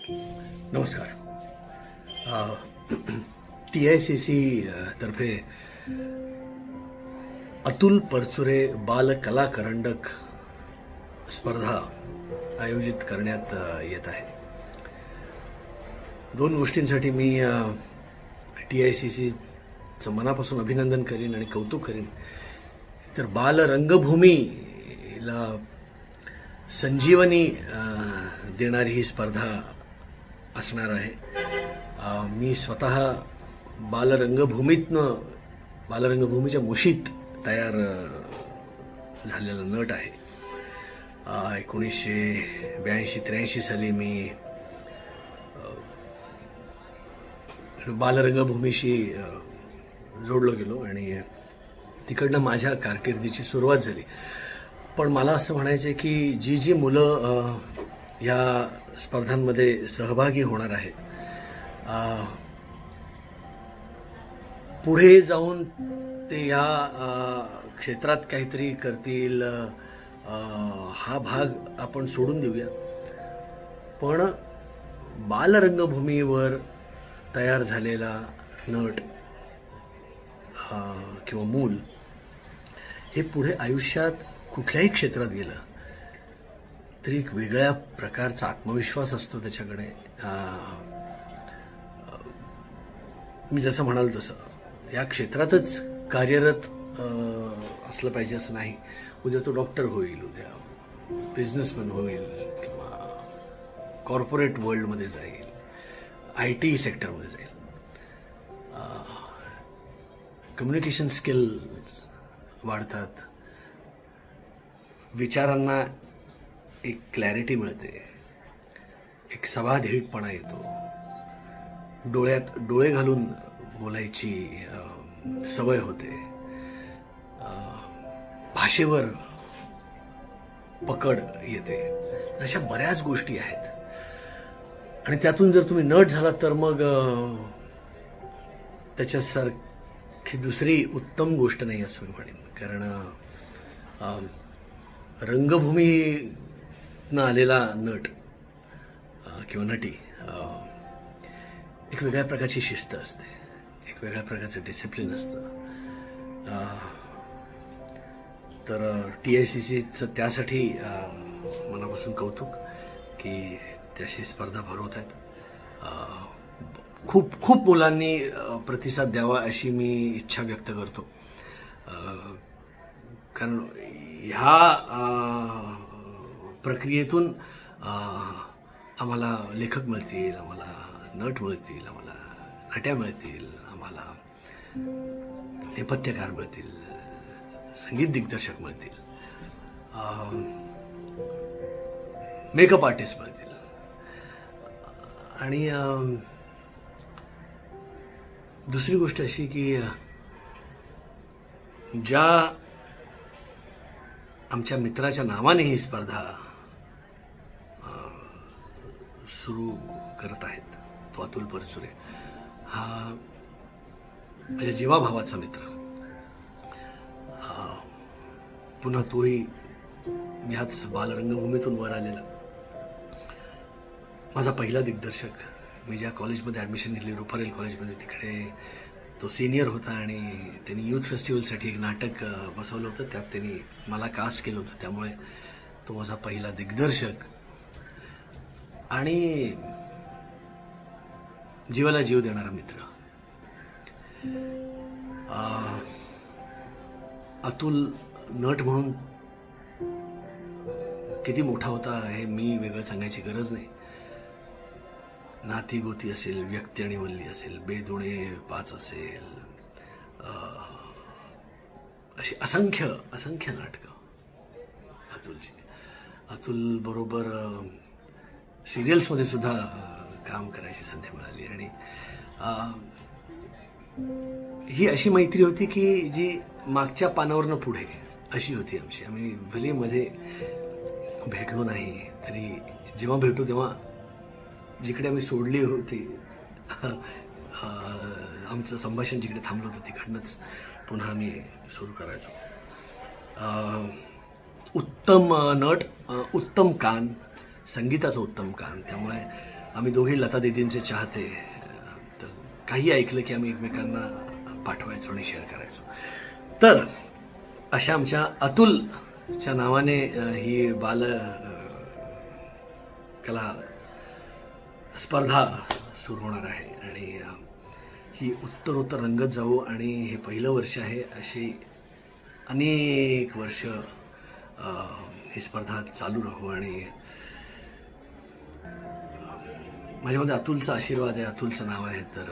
नमस्कार. TICC तर्फे अतुल परचुरे बाल कला करंडक स्पर्धा आयोजित करण्यात येत आहे. दोन गोष्टींसाठी मी TICCचं मनापासून अभिनंदन करीन आणि कौतुक करीन. तर बाल रंगभूमीला संजीवनी देणारी ही स्पर्धा असणार आहे. मी स्वतः बालरंगभूमीच्या मुशीत तयार झालेला नट आहे. 1982-83 साली मी बालरंगभूमीशी जोडलो गेलो आणि तिकडनं माझ्या कारकिर्दीची सुरुवात झाली. पण मला असं म्हणायचं आहे की जी मुलं या स्पर्धांमध्ये सहभागी होणार आहेत, पुढे जाऊन ते या क्षेत्रात काहीतरी करतील हा भाग आपण सोडून देऊया. पण बालरंगभूमीवर तयार झालेला नट किंवा मूल हे पुढे आयुष्यात कुठल्याही क्षेत्रात गेलं तरी एक वेगळ्या प्रकारचा आत्मविश्वास असतो त्याच्याकडे. मी जसं म्हणाल तसं या क्षेत्रातच कार्यरत असलं पाहिजे असं नाही. उद्या तो डॉक्टर होईल, उद्या बिझनेसमॅन होईल किंवा कॉर्पोरेट वर्ल्डमध्ये जाईल, IT सेक्टरमध्ये जाईल. कम्युनिकेशन स्किल्स वाढतात, विचारांना एक क्लॅरिटी मिळते, एक सभाधीटपणा येतो, डोळ्यात डोळे घालून बोलायची सवय होते, भाषेवर पकड येते. अशा बऱ्याच गोष्टी आहेत आणि त्यातून जर तुम्ही नट झालात तर मग त्याच्यासारखी दुसरी उत्तम गोष्ट नाही असं मी म्हणेन. कारण रंगभूमीनं आलेला नट किंवा नटी एक वेगळ्या प्रकारची शिस्त असते, एक वेगळ्या प्रकारचं डिसिप्लिन असतं. तर TICCचं त्यासाठी मनापासून कौतुक की त्याशी स्पर्धा भरवत आहेत. खूप खूप मुलांनी प्रतिसाद द्यावा अशी मी इच्छा व्यक्त करतो. कारण ह्या प्रक्रियेतून आम्हाला लेखक मिळतील, आम्हाला नट मिळतील, आम्हाला नट्या मिळतील, आम्हाला नेपथ्यकार मिळतील, संगीत दिग्दर्शक मिळतील, मेकअप आर्टिस्ट मिळतील. आणि दुसरी गोष्ट अशी की ज्या आमच्या मित्राच्या नावाने ही स्पर्धा सुरू करत आहेत, तो अतुल परचुरे हा माझ्या जीवाभावाचा मित्र. पुन्हा तोही ह्याच बालरंगभूमीतून वर आलेला माझा पहिला दिग्दर्शक. मी ज्या कॉलेजमध्ये ॲडमिशन घेतली, रुपारेल कॉलेजमध्ये, तिकडे तो सिनियर होता आणि त्यांनी यूथ फेस्टिवलसाठी एक नाटक बसवलं होतं. त्यात त्यांनी मला कास्ट केलं होतं. त्यामुळे तो माझा पहिला दिग्दर्शक आणि जीवाला जीव देणारा मित्र. अतुल नट म्हणून किती मोठा होता हे मी वेगळं सांगायची गरज नाही. नाती गोती असेल, व्यक्ती आणि वल्ली असेल, बेदुणे 5 असेल, अशी असंख्य नाटकं अतुलची. अतुल बरोबर सिरियल्समध्ये सुद्धा काम करायची संधी मिळाली आणि ही अशी मैत्री होती की जी मागच्या पानावरनं पुढे अशी होती आमची. आम्ही भले मध्ये भेटलो नाही तरी जेव्हा भेटू तेव्हा जिकडे आम्ही सोडली होती आमचं संभाषण जिकडे थांबलं होतं तिकडनंच पुन्हा आम्ही सुरू करायचो. उत्तम नट, उत्तम कान, संगीताचं उत्तम कान. त्यामुळे आम्ही दोघे लता दीदींचे चाहते, तर काही ऐकलं की आम्ही एकमेकांना पाठवायचो आणि शेअर करायचो. तर अशा आमच्या अतुलच्या नावाने ही बाल कला स्पर्धा सुरू होणार आहे आणि ही उत्तरोत्तर रंगत जावो आणि हे पहिलं वर्ष आहे, अशी अनेक वर्ष ही स्पर्धा चालू राहू आणि माझ्यामध्ये अतुलचा आशीर्वाद आहे, अतुलचं नाव आहे, तर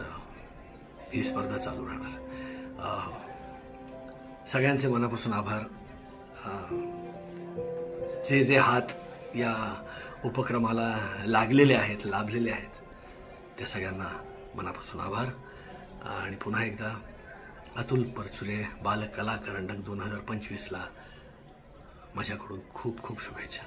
ही स्पर्धा चालू राहणार. सगळ्यांचे मनापासून आभार. जे जे हात या उपक्रमाला लागलेले आहेत, लाभलेले आहेत, त्या सगळ्यांना मनापासून आभार. आणि पुन्हा एकदा अतुल परचुरे बालकला करंडक 2025ला माझ्याकडून खूप खूप शुभेच्छा.